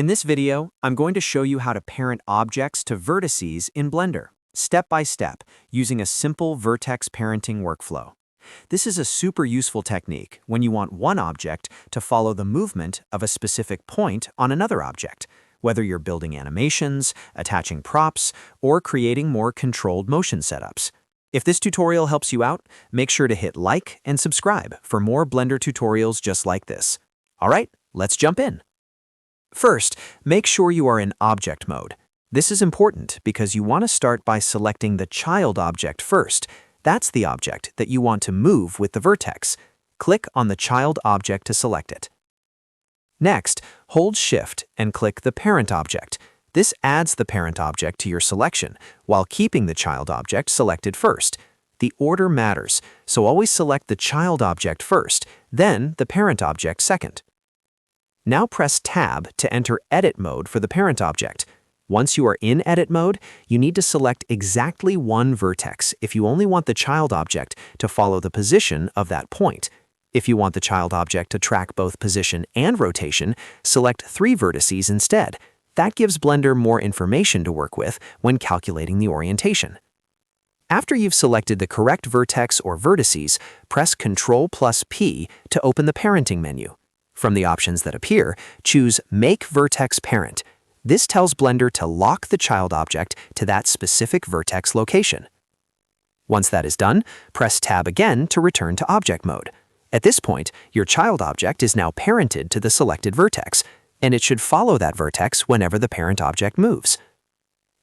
In this video, I'm going to show you how to parent objects to vertices in Blender, step by step, using a simple vertex parenting workflow. This is a super useful technique when you want one object to follow the movement of a specific point on another object, whether you're building animations, attaching props, or creating more controlled motion setups. If this tutorial helps you out, make sure to hit like and subscribe for more Blender tutorials just like this. All right, let's jump in. First, make sure you are in object mode. This is important because you want to start by selecting the child object first. That's the object that you want to move with the vertex. Click on the child object to select it. Next, hold Shift and click the parent object. This adds the parent object to your selection while keeping the child object selected first. The order matters, so always select the child object first, then the parent object second. Now press Tab to enter Edit mode for the parent object. Once you are in Edit mode, you need to select exactly one vertex if you only want the child object to follow the position of that point. If you want the child object to track both position and rotation, select 3 vertices instead. That gives Blender more information to work with when calculating the orientation. After you've selected the correct vertex or vertices, press Ctrl+P to open the parenting menu. From the options that appear, choose Make Vertex Parent. This tells Blender to lock the child object to that specific vertex location. Once that is done, press Tab again to return to object mode. At this point, your child object is now parented to the selected vertex, and it should follow that vertex whenever the parent object moves.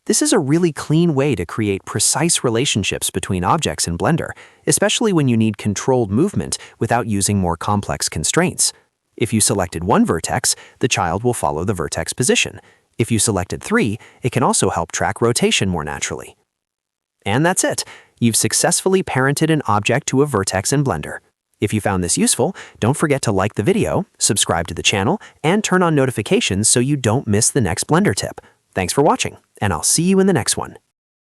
This is a really clean way to create precise relationships between objects in Blender, especially when you need controlled movement without using more complex constraints. If you selected one vertex, the child will follow the vertex position. If you selected 3, it can also help track rotation more naturally. And that's it. You've successfully parented an object to a vertex in Blender. If you found this useful, don't forget to like the video, subscribe to the channel, and turn on notifications so you don't miss the next Blender tip. Thanks for watching, and I'll see you in the next one.